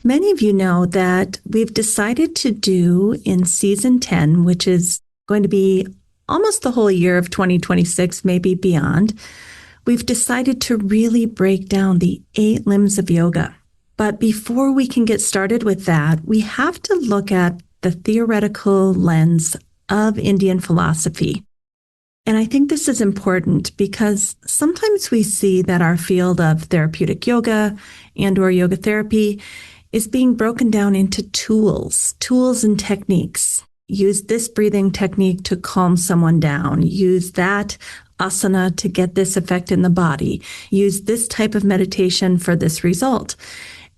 Many of you know that we've decided to do in season 10, which is going to be almost the whole year of 2026, maybe beyond. We've decided to really break down the 8 limbs of yoga. But before we can get started with that, we have to look at the theoretical lens of Indian philosophy. And I think this is important because sometimes we see that our field of therapeutic yoga and/or yoga therapy is being broken down into tools and techniques. Use this breathing technique to calm someone down. Use that asana to get this effect in the body. Use this type of meditation for this result.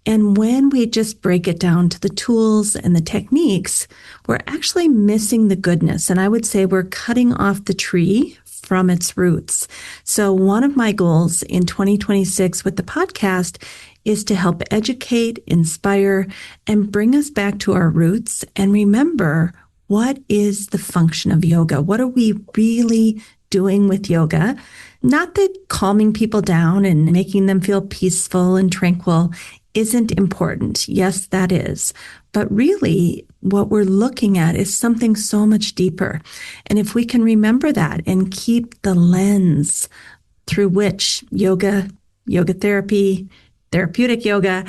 And when we just break it down to the tools and the techniques, we're actually missing the goodness. And I would say we're cutting off the tree from its roots. So one of my goals in 2026 with the podcast is to help educate, inspire, and bring us back to our roots and remember what is the function of yoga? What are we really doing with yoga? Not that calming people down and making them feel peaceful and tranquil isn't important. Yes, that is. But really, what we're looking at is something so much deeper. And if we can remember that and keep the lens through which yoga therapy, therapeutic yoga,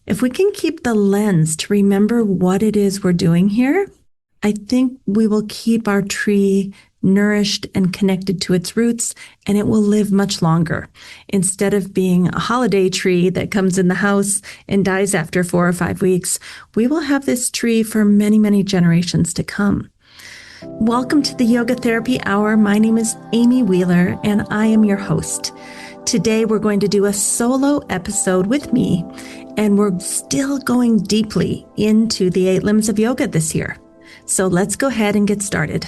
if we can keep the lens to remember what it is we're doing here, I think we will keep our tree nourished and connected to its roots, and it will live much longer. Instead of being a holiday tree that comes in the house and dies after 4 or 5 weeks, we will have this tree for many, many generations to come. Welcome to the Yoga Therapy Hour. My name is Amy Wheeler, and I am your host. Today, we're going to do a solo episode with me, and we're still going deeply into the 8 limbs of yoga this year. So let's go ahead and get started.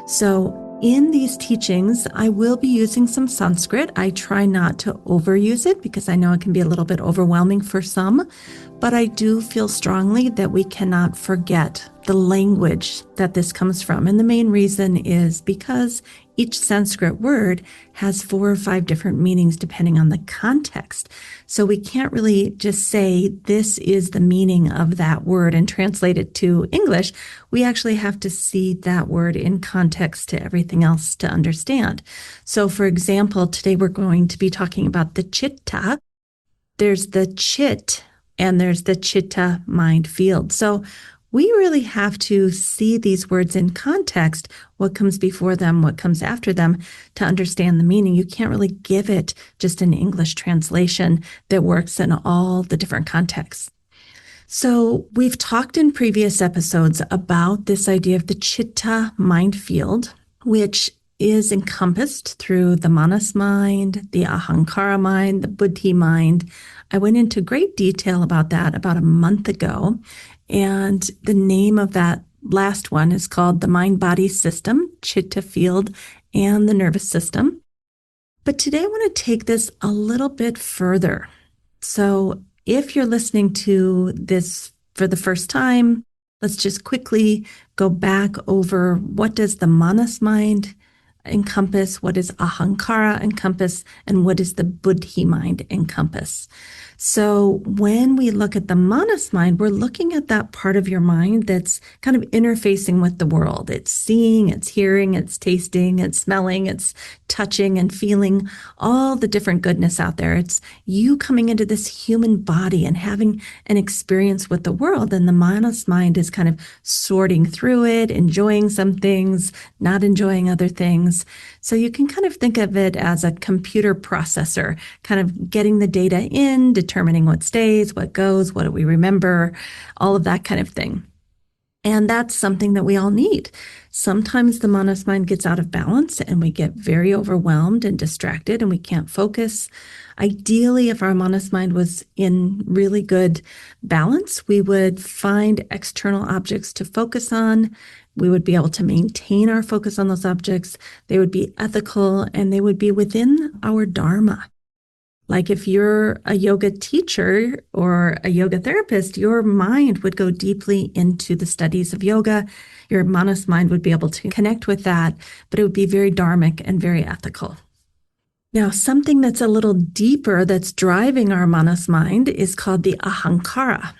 So in these teachings, I will be using some Sanskrit. I try not to overuse it because I know it can be a little bit overwhelming for some, but I do feel strongly that we cannot forget the language that this comes from. And the main reason is because each Sanskrit word has 4 or 5 different meanings depending on the context. So we can't really just say this is the meaning of that word and translate it to English. We actually have to see that word in context to everything else to understand. So for example, today we're going to be talking about the Citta. There's the chit and there's the Citta mind field. So we really have to see these words in context, what comes before them, what comes after them, to understand the meaning. You can't really give it just an English translation that works in all the different contexts. So we've talked in previous episodes about this idea of the Citta mind field, which is encompassed through the manas mind, the ahaṅkāra mind, the buddhi mind. I went into great detail about that about a month ago. And the name of that last one is called the mind-body system, Citta field, and the nervous system. But today I want to take this a little bit further. So if you're listening to this for the first time, let's just quickly go back over what does the manas mind encompass, what does ahaṅkāra encompass, and what does the buddhi mind encompass. So when we look at the manas mind, we're looking at that part of your mind that's kind of interfacing with the world. It's seeing, it's hearing, it's tasting, it's smelling, it's touching and feeling all the different goodness out there. It's you coming into this human body and having an experience with the world. And the manas mind is kind of sorting through it, enjoying some things, not enjoying other things. So you can kind of think of it as a computer processor, kind of getting the data in, determining what stays, what goes, what do we remember, all of that kind of thing. And that's something that we all need. Sometimes the manas mind gets out of balance and we get very overwhelmed and distracted and we can't focus. Ideally, if our manas mind was in really good balance, we would find external objects to focus on. We would be able to maintain our focus on those objects. They would be ethical and they would be within our dharma. Like if you're a yoga teacher or a yoga therapist, your mind would go deeply into the studies of yoga. Your manas mind would be able to connect with that, but it would be very dharmic and very ethical. Now, something that's a little deeper that's driving our manas mind is called the ahaṅkāra.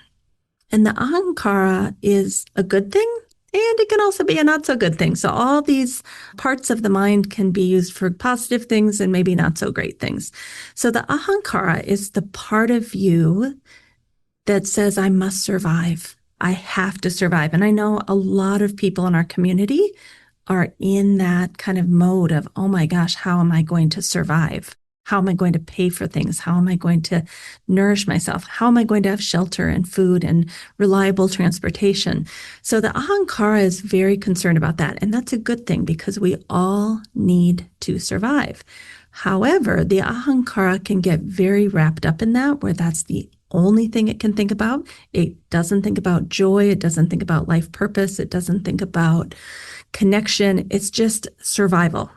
And the ahaṅkāra is a good thing, and it can also be a not so good thing. So all these parts of the mind can be used for positive things and maybe not so great things. So the ahaṅkāra is the part of you that says, I must survive. I have to survive. And I know a lot of people in our community are in that kind of mode of, oh my gosh, how am I going to survive? How am I going to pay for things? How am I going to nourish myself? How am I going to have shelter and food and reliable transportation? So the ahaṅkāra is very concerned about that. And that's a good thing because we all need to survive. However, the ahaṅkāra can get very wrapped up in that, where that's the only thing it can think about. It doesn't think about joy. It doesn't think about life purpose. It doesn't think about connection. It's just survival,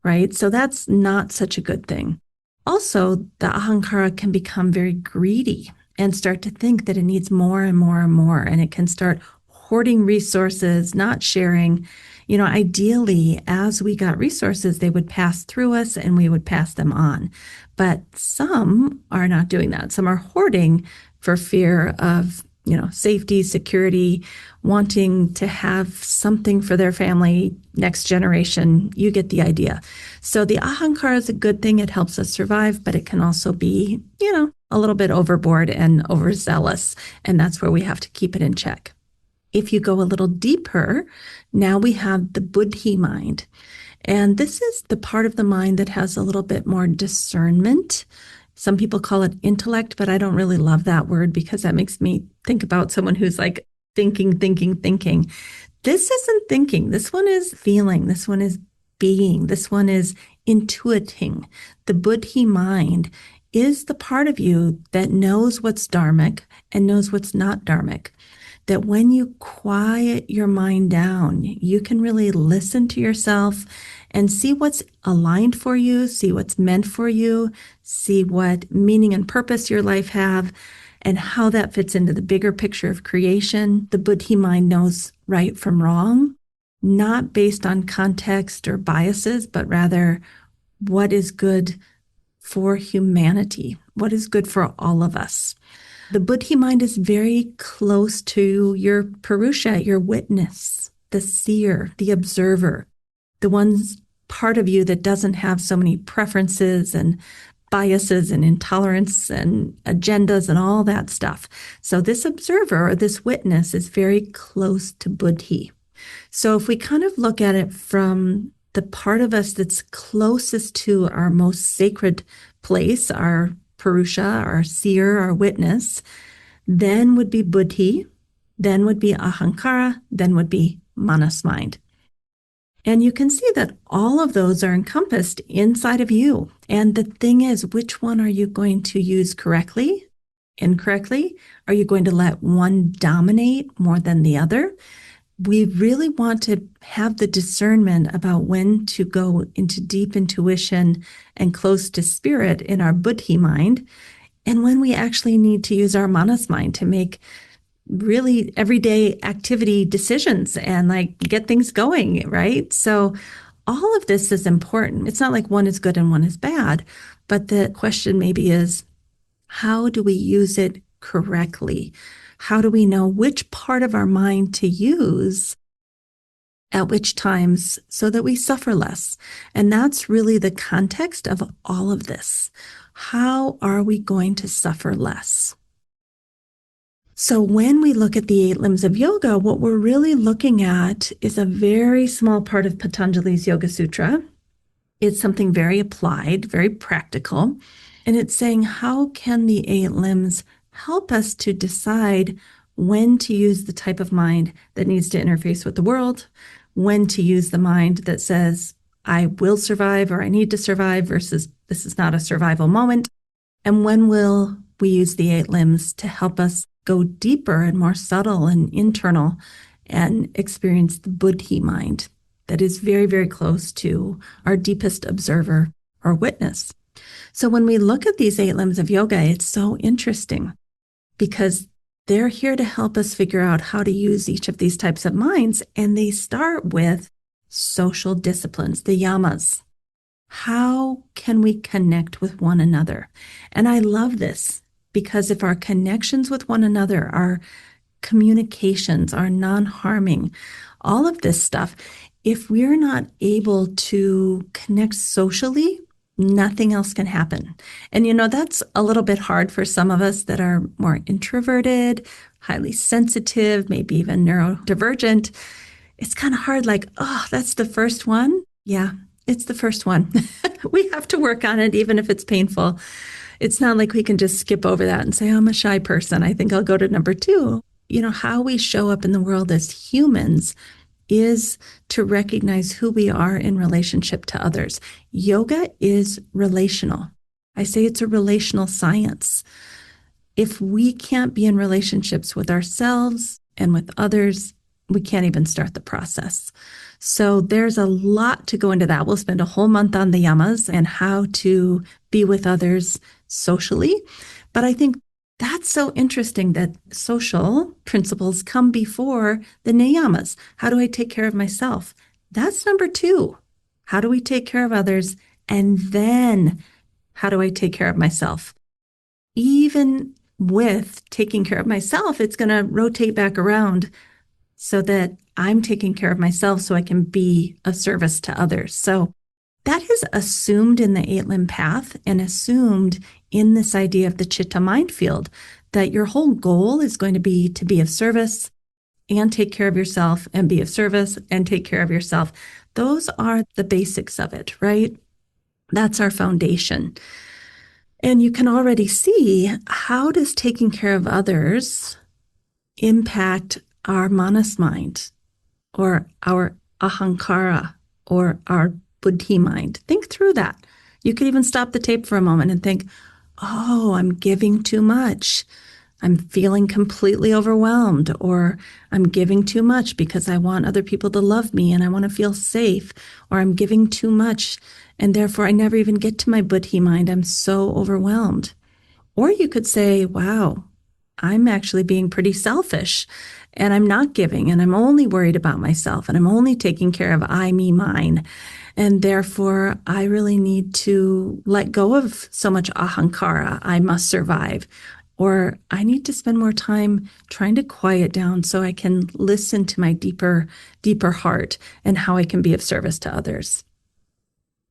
right? So that's not such a good thing. Also, the ahaṅkāra can become very greedy and start to think that it needs more and more and more. And it can start hoarding resources, not sharing. You know, ideally, as we got resources, they would pass through us and we would pass them on. But some are not doing that. Some are hoarding for fear of, safety, security, wanting to have something for their family, next generation. You get the idea. So the ahaṅkāra is a good thing. It helps us survive, but it can also be, a little bit overboard and overzealous. And that's where we have to keep it in check. If you go a little deeper, now we have the buddhi mind. And this is the part of the mind that has a little bit more discernment. Some people call it intellect, but I don't really love that word because that makes me think about someone who's like thinking. This isn't thinking. This one is feeling. This one is being. This one is intuiting. The buddhi mind is the part of you that knows what's dharmic and knows what's not dharmic. That when you quiet your mind down, you can really listen to yourself and see what's aligned for you, see what's meant for you, see what meaning and purpose your life have, and how that fits into the bigger picture of creation. The buddhi mind knows right from wrong, not based on context or biases, but rather what is good for humanity, what is good for all of us. The buddhi mind is very close to your purusha, your witness, the seer, the observer, the one's part of you that doesn't have so many preferences and biases and intolerance and agendas and all that stuff. So this observer or this witness is very close to buddhi. So if we kind of look at it from the part of us that's closest to our most sacred place, our purusha, our seer, our witness, then would be buddhi, then would be ahaṅkāra, then would be manas mind. And you can see that all of those are encompassed inside of you. And the thing is, which one are you going to use correctly, incorrectly? Are you going to let one dominate more than the other? We really want to have the discernment about when to go into deep intuition and close to spirit in our buddhi mind, and when we actually need to use our manas mind to make really everyday activity decisions and like get things going, right? So all of this is important. It's not like one is good and one is bad, but the question maybe is, how do we use it correctly? How do we know which part of our mind to use at which times so that we suffer less? And that's really the context of all of this. How are we going to suffer less? So when we look at the 8 limbs of yoga, what we're really looking at is a very small part of Patañjali's Yoga Sutra. It's something very applied, very practical. And it's saying, how can the 8 limbs help us to decide when to use the type of mind that needs to interface with the world, when to use the mind that says, I will survive or I need to survive versus this is not a survival moment, and when will we use the 8 limbs to help us go deeper and more subtle and internal and experience the buddhi mind that is very, very close to our deepest observer or witness. So when we look at these 8 limbs of yoga, it's so interesting because they're here to help us figure out how to use each of these types of minds. And they start with social disciplines, the yamas. How can we connect with one another? And I love this because if our connections with one another, our communications, our non-harming, all of this stuff, if we're not able to connect socially, nothing else can happen. And that's a little bit hard for some of us that are more introverted, highly sensitive, maybe even neurodivergent. It's kind of hard, like, oh, that's the first one. Yeah, it's the first one. We have to work on it, even if it's painful. It's not like we can just skip over that and say, oh, I'm a shy person. I think I'll go to number 2. How we show up in the world as humans is to recognize who we are in relationship to others. Yoga is relational. I say it's a relational science. If we can't be in relationships with ourselves and with others, we can't even start the process. So there's a lot to go into that. We'll spend a whole month on the yamas and how to be with others socially. But I think that's so interesting that social principles come before the niyamas. How do I take care of myself? That's number 2. How do we take care of others? And then how do I take care of myself? Even with taking care of myself, it's going to rotate back around so that I'm taking care of myself so I can be of service to others. So that is assumed in the 8-limb path and assumed in this idea of the Citta mind field, that your whole goal is going to be of service and take care of yourself and be of service and take care of yourself. Those are the basics of it, right? That's our foundation. And you can already see, how does taking care of others impact our manas mind or our ahaṅkāra or our buddhi mind? Think through that. You could even stop the tape for a moment and think, oh, I'm giving too much. I'm feeling completely overwhelmed, or I'm giving too much because I want other people to love me and I want to feel safe, or I'm giving too much and therefore I never even get to my buddhi mind. I'm so overwhelmed. Or you could say, wow, I'm actually being pretty selfish and I'm not giving and I'm only worried about myself and I'm only taking care of I, me, mine. And therefore, I really need to let go of so much ahaṅkāra. I must survive. Or I need to spend more time trying to quiet down so I can listen to my deeper heart and how I can be of service to others.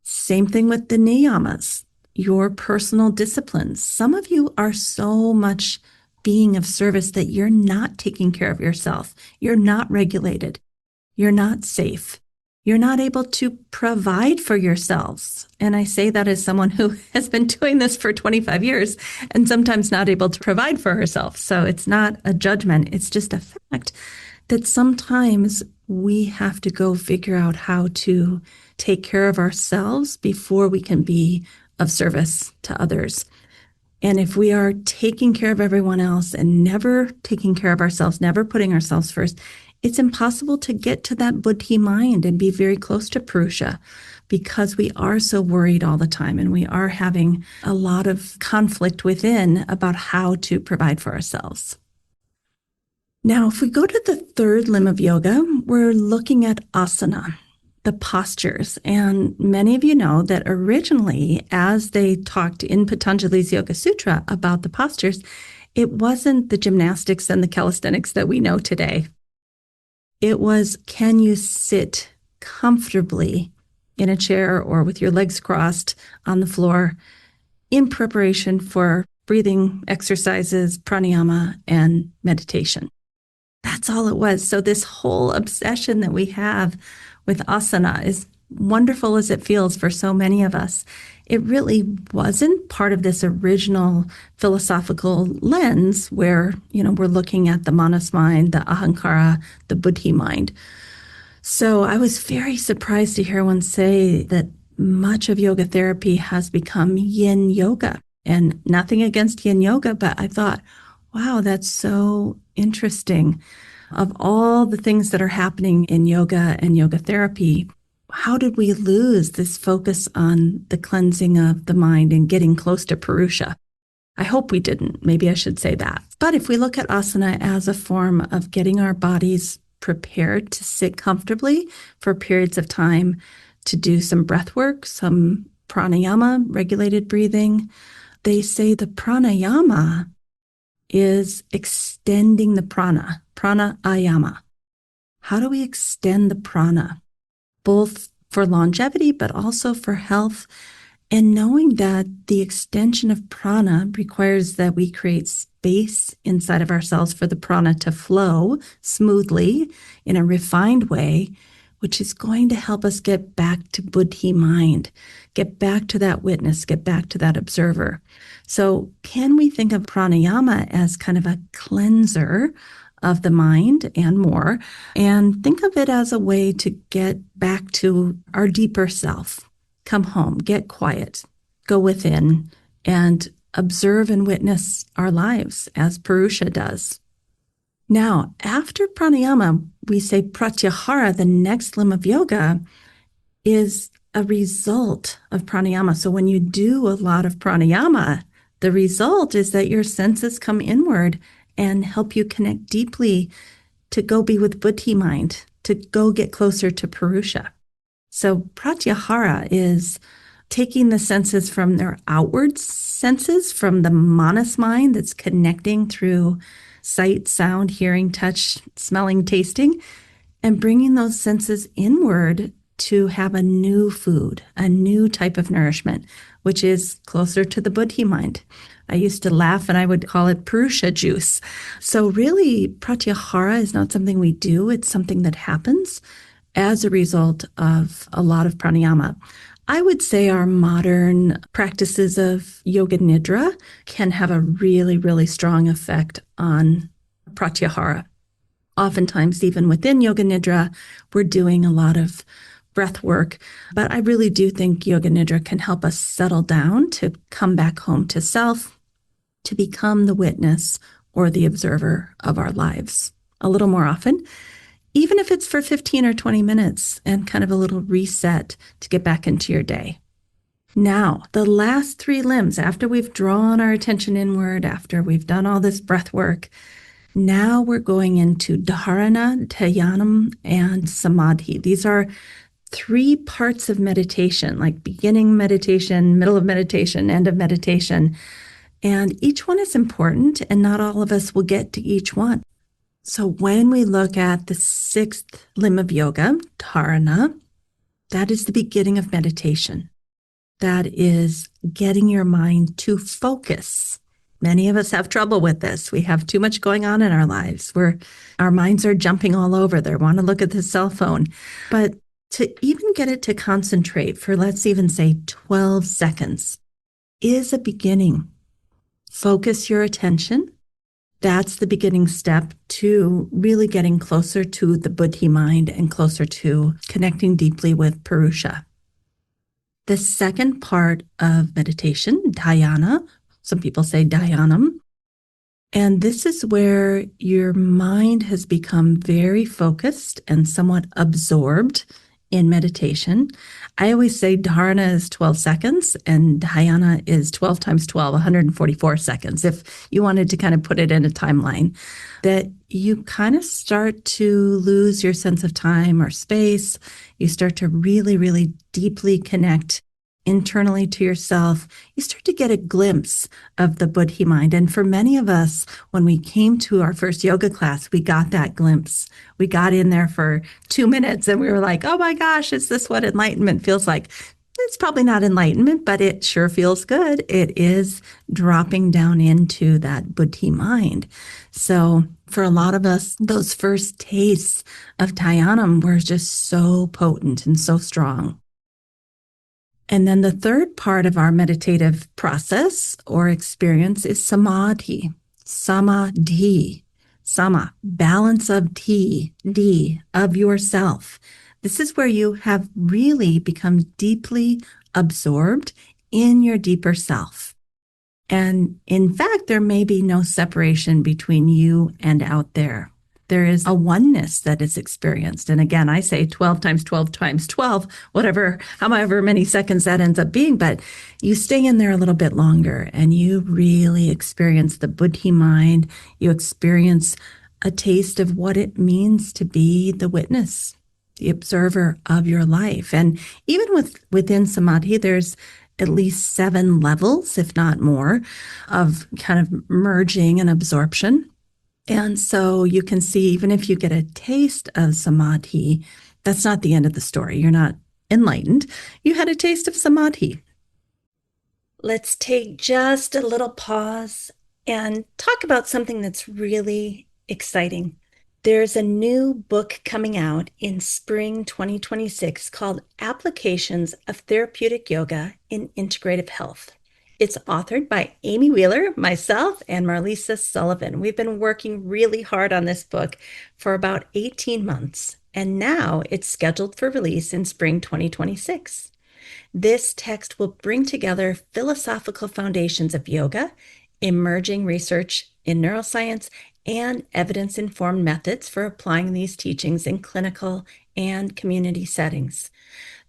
Same thing with the niyamas, your personal disciplines. Some of you are so much being of service that you're not taking care of yourself. You're not regulated. You're not safe. You're not able to provide for yourselves. And I say that as someone who has been doing this for 25 years and sometimes not able to provide for herself. So it's not a judgment. It's just a fact that sometimes we have to go figure out how to take care of ourselves before we can be of service to others. And if we are taking care of everyone else and never taking care of ourselves, never putting ourselves first, it's impossible to get to that buddhi mind and be very close to Purusha because we are so worried all the time and we are having a lot of conflict within about how to provide for ourselves. Now, if we go to the 3rd limb of yoga, we're looking at asana, the postures. And many of you know that originally, as they talked in Patanjali's Yoga Sutra about the postures, it wasn't the gymnastics and the calisthenics that we know today. It was, can you sit comfortably in a chair or with your legs crossed on the floor in preparation for breathing exercises, pranayama, and meditation? That's all it was. So this whole obsession that we have with asana, as wonderful as it feels for so many of us, it really wasn't part of this original philosophical lens where, we're looking at the manas mind, the ahaṅkāra, the buddhi mind. So I was very surprised to hear one say that much of yoga therapy has become yin yoga. And nothing against yin yoga, but I thought, wow, that's so interesting. Of all the things that are happening in yoga and yoga therapy, how did we lose this focus on the cleansing of the mind and getting close to Purusha? I hope we didn't. Maybe I should say that. But if we look at asana as a form of getting our bodies prepared to sit comfortably for periods of time, to do some breath work, some pranayama, regulated breathing, they say the pranayama is extending the pranayama. How do we extend the prana? Both for longevity, but also for health. And knowing that the extension of prana requires that we create space inside of ourselves for the prana to flow smoothly in a refined way, which is going to help us get back to buddhi mind, get back to that witness, get back to that observer. So can we think of pranayama as kind of a cleanser of the mind and more, and think of it as a way to get back to our deeper self? Come home, get quiet, go within, and observe and witness our lives as Purusha does. Now, after pranayama, we say pratyahara, the next limb of yoga, is a result of pranayama. So when you do a lot of pranayama, the result is that your senses come inward and help you connect deeply to go be with buddhi mind, to go get closer to Purusha. So pratyahara is taking the senses from their outward senses, from the manas mind that's connecting through sight, sound, hearing, touch, smelling, tasting, and bringing those senses inward to have a new food, a new type of nourishment, which is closer to the buddhi mind. I used to laugh and I would call it Purusha juice. So really, pratyahara is not something we do. It's something that happens as a result of a lot of pranayama. I would say our modern practices of yoga nidra can have a really, really strong effect on pratyahara. Oftentimes, even within yoga nidra, we're doing a lot of breath work, but I really do think yoga nidra can help us settle down to come back home to self, to become the witness or the observer of our lives a little more often, even if it's for 15 or 20 minutes and kind of a little reset to get back into your day. Now, the last three limbs, after we've drawn our attention inward, after we've done all this breath work, now we're going into dharana, dhyanam, and samadhi. These are three parts of meditation, like beginning meditation, middle of meditation, end of meditation. And each one is important, and not all of us will get to each one. So when we look at the sixth limb of yoga, dharana, that is the beginning of meditation. That is getting your mind to focus. Many of us have trouble with this. We have too much going on in our lives where our minds are jumping all over. They want to look at the cell phone. But to even get it to concentrate for, let's even say 12 seconds, is a beginning. Focus your attention. That's the beginning step to really getting closer to the buddhi mind and closer to connecting deeply with Purusha. The second part of meditation, dhyana, some people say dhyanam, and this is where your mind has become very focused and somewhat absorbed in meditation. I always say dharana is 12 seconds and dhyana is 12 times 12, 144 seconds. If you wanted to kind of put it in a timeline, that you kind of start to lose your sense of time or space. You start to really, really deeply connect internally to yourself. You start to get a glimpse of the buddhi mind. And for many of us, when we came to our first yoga class, we got that glimpse. We got in there for 2 minutes and we were like, oh my gosh, is this what enlightenment feels like? It's probably not enlightenment, but it sure feels good. It is dropping down into that buddhi mind. So for a lot of us, those first tastes of dhyanam were just so potent and so strong. And then the third part of our meditative process or experience is samadhi. Samadhi. Sama, balance of D, of yourself. This is where you have really become deeply absorbed in your deeper self. And in fact, there may be no separation between you and out there. There is a oneness that is experienced. And again, I say 12 times 12 times 12, whatever, however many seconds that ends up being. But you stay in there a little bit longer and you really experience the buddhi mind. You experience a taste of what it means to be the witness, the observer of your life. And even within samadhi, there's at least 7 levels, if not more, of kind of merging and absorption. And so you can see, even if you get a taste of samadhi, that's not the end of the story. You're not enlightened. You had a taste of samadhi. Let's take just a little pause and talk about something that's really exciting. There's a new book coming out in spring 2026 called Applications of Therapeutic Yoga in Integrative Health. It's authored by Amy Wheeler, myself, and Marlisa Sullivan. We've been working really hard on this book for about 18 months, and now it's scheduled for release in spring 2026. This text will bring together philosophical foundations of yoga, emerging research in neuroscience, and evidence-informed methods for applying these teachings in clinical and community settings.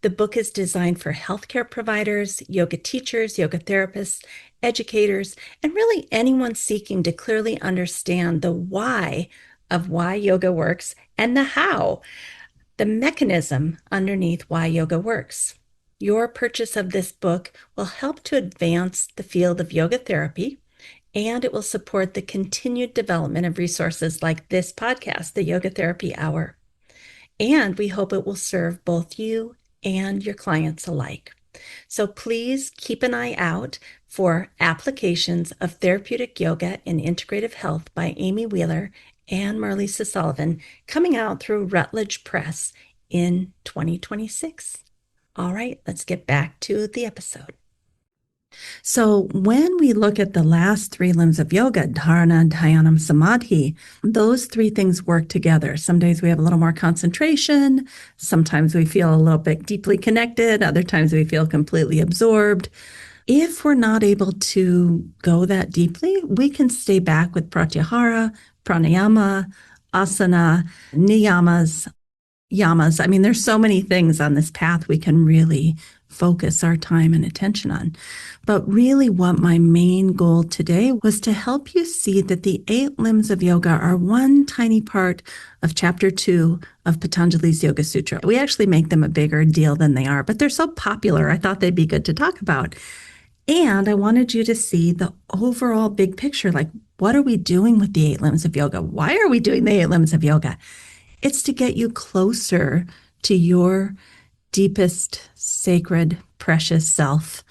The book is designed for healthcare providers, yoga teachers, yoga therapists, educators, and really anyone seeking to clearly understand the why of why yoga works and the how, the mechanism underneath why yoga works. Your purchase of this book will help to advance the field of yoga therapy, and it will support the continued development of resources like this podcast, the Yoga Therapy Hour. And we hope it will serve both you and your clients alike. So please keep an eye out for Applications of Therapeutic Yoga in Integrative Health by Amy Wheeler and Marlisa Sullivan, coming out through Routledge Press in 2026. All right, let's get back to the episode. So when we look at the last 3 limbs of yoga, dharana, dhyanam, samadhi, those 3 things work together. Some days we have a little more concentration. Sometimes we feel a little bit deeply connected. Other times we feel completely absorbed. If we're not able to go that deeply, we can stay back with pratyahara, pranayama, asana, niyamas, yamas. I mean, there's so many things on this path we can really focus our time and attention on. But really what my main goal today was to help you see that the 8 limbs of yoga are one tiny part of chapter 2 of Patanjali's Yoga Sutra. We actually make them a bigger deal than they are, but they're so popular, I thought they'd be good to talk about. And I wanted you to see the overall big picture, like what are we doing with the 8 limbs of yoga? Why are we doing the 8 limbs of yoga? It's to get you closer to your deepest, sacred, precious self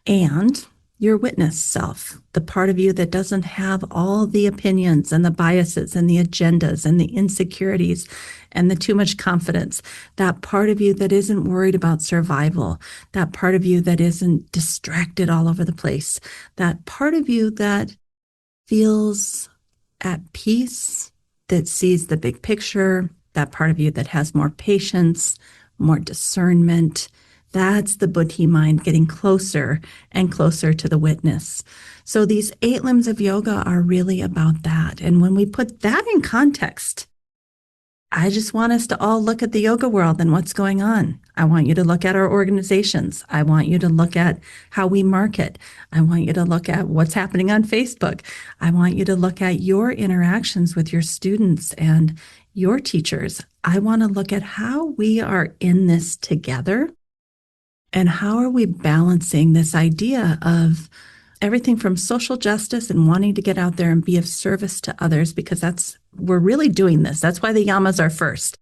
and your witness self, the part of you that doesn't have all the opinions and the biases and the agendas and the insecurities and the too much confidence, that part of you that isn't worried about survival, that part of you that isn't distracted all over the place, that part of you that feels at peace, that sees the big picture, that part of you that has more patience, more discernment. That's the buddhi mind getting closer and closer to the witness. So these 8 limbs of yoga are really about that. And when we put that in context, I just want us to all look at the yoga world and what's going on. I want you to look at our organizations. I want you to look at how we market. I want you to look at what's happening on Facebook. I want you to look at your interactions with your students and your teachers. I want to look at how we are in this together and how are we balancing this idea of everything from social justice and wanting to get out there and be of service to others, because we're really doing this. That's why the yamas are first.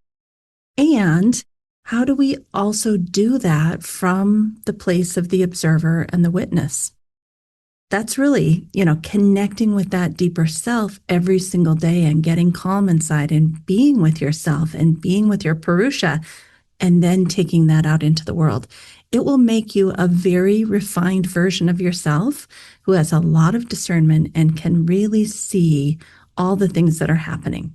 And how do we also do that from the place of the observer and the witness? That's really, connecting with that deeper self every single day and getting calm inside and being with yourself and being with your Purusha and then taking that out into the world. It will make you a very refined version of yourself who has a lot of discernment and can really see all the things that are happening.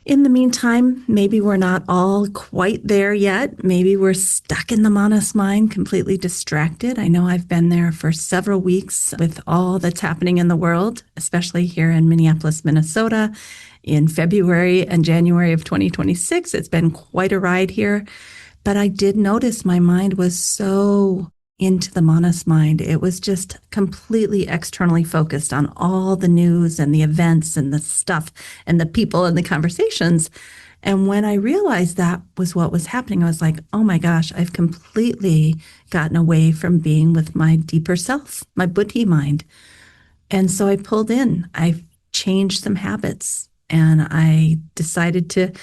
In the meantime, maybe we're not all quite there yet. Maybe we're stuck in the manas mind, completely distracted. I know I've been there for several weeks with all that's happening in the world, especially here in Minneapolis, Minnesota, in February and January of 2026. It's been quite a ride here. But I did notice my mind was so into the manas mind. It was just completely externally focused on all the news and the events and the stuff and the people and the conversations. And when I realized that was what was happening, I was like, oh my gosh, I've completely gotten away from being with my deeper self, my buddhi mind. And so I pulled in, I changed some habits, and I decided to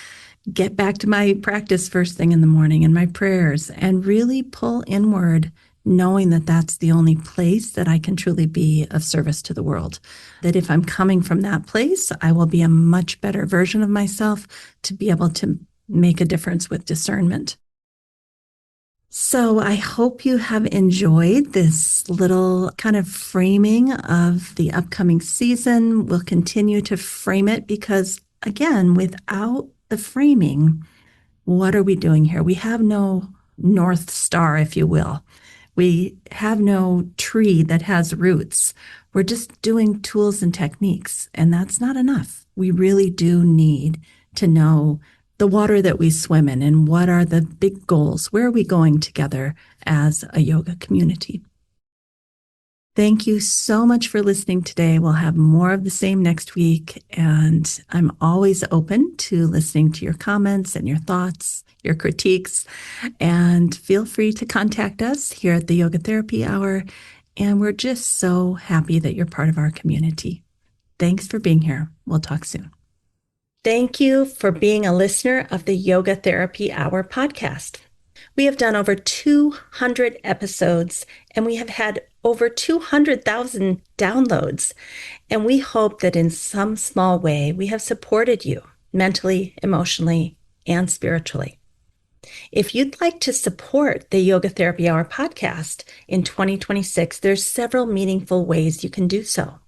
get back to my practice first thing in the morning and my prayers and really pull inward, knowing that that's the only place that I can truly be of service to the world. That if I'm coming from that place, I will be a much better version of myself to be able to make a difference with discernment. So I hope you have enjoyed this little kind of framing of the upcoming season. We'll continue to frame it because, again, without the framing, what are we doing here? We have no North Star, if you will. We have no tree that has roots. We're just doing tools and techniques, and that's not enough. We really do need to know the water that we swim in and what are the big goals. Where are we going together as a yoga community? Thank you so much for listening today. We'll have more of the same next week, and I'm always open to listening to your comments and your thoughts, your critiques, and feel free to contact us here at the Yoga Therapy Hour, and we're just so happy that you're part of our community. Thanks for being here. We'll talk soon. Thank you for being a listener of the Yoga Therapy Hour podcast. We have done over 200 episodes, and we have had over 200,000 downloads. And we hope that in some small way, we have supported you mentally, emotionally, and spiritually. If you'd like to support the Yoga Therapy Hour podcast in 2026, there's several meaningful ways you can do so.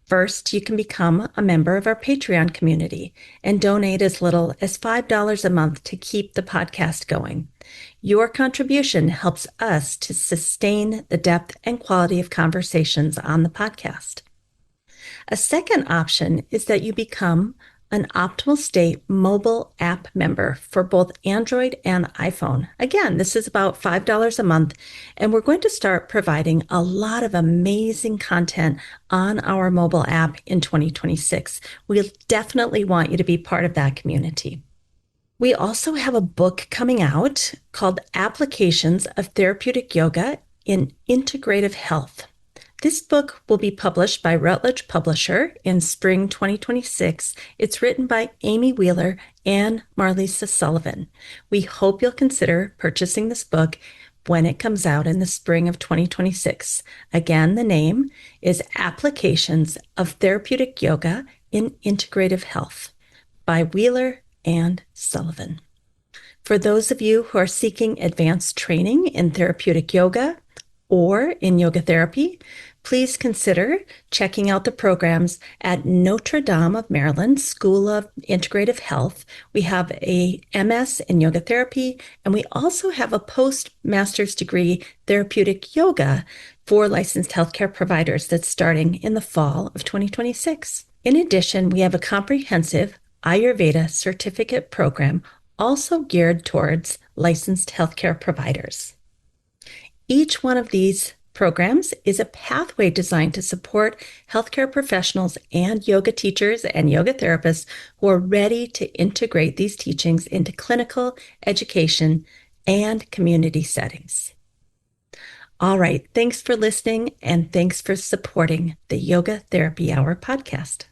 First, you can become a member of our Patreon community and donate as little as $5 a month to keep the podcast going. Your contribution helps us to sustain the depth and quality of conversations on the podcast. A second option is that you become an Optimal State mobile app member for both Android and iPhone. Again, this is about $5 a month, and we're going to start providing a lot of amazing content on our mobile app in 2026. We definitely want you to be part of that community. We also have a book coming out called Applications of Therapeutic Yoga in Integrative Health. This book will be published by Routledge Publisher in spring 2026. It's written by Amy Wheeler and Marlisa Sullivan. We hope you'll consider purchasing this book when it comes out in the spring of 2026. Again, the name is Applications of Therapeutic Yoga in Integrative Health by Wheeler and Sullivan. For those of you who are seeking advanced training in therapeutic yoga or in yoga therapy, please consider checking out the programs at Notre Dame of Maryland School of Integrative Health. We have a MS in yoga therapy, and we also have a postmaster's degree therapeutic yoga for licensed healthcare providers that's starting in the fall of 2026. In addition, we have a comprehensive Ayurveda certificate program also geared towards licensed healthcare providers. Each one of these programs is a pathway designed to support healthcare professionals and yoga teachers and yoga therapists who are ready to integrate these teachings into clinical, education, and community settings. All right, thanks for listening, and thanks for supporting the Yoga Therapy Hour podcast.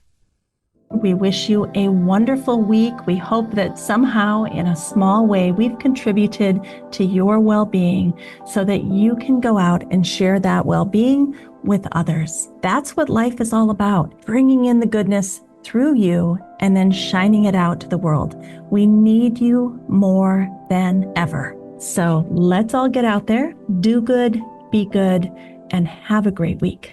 We wish you a wonderful week. We hope that somehow, in a small way, we've contributed to your well-being so that you can go out and share that well-being with others. That's what life is all about, bringing in the goodness through you and then shining it out to the world. We need you more than ever. So let's all get out there, do good, be good, and have a great week.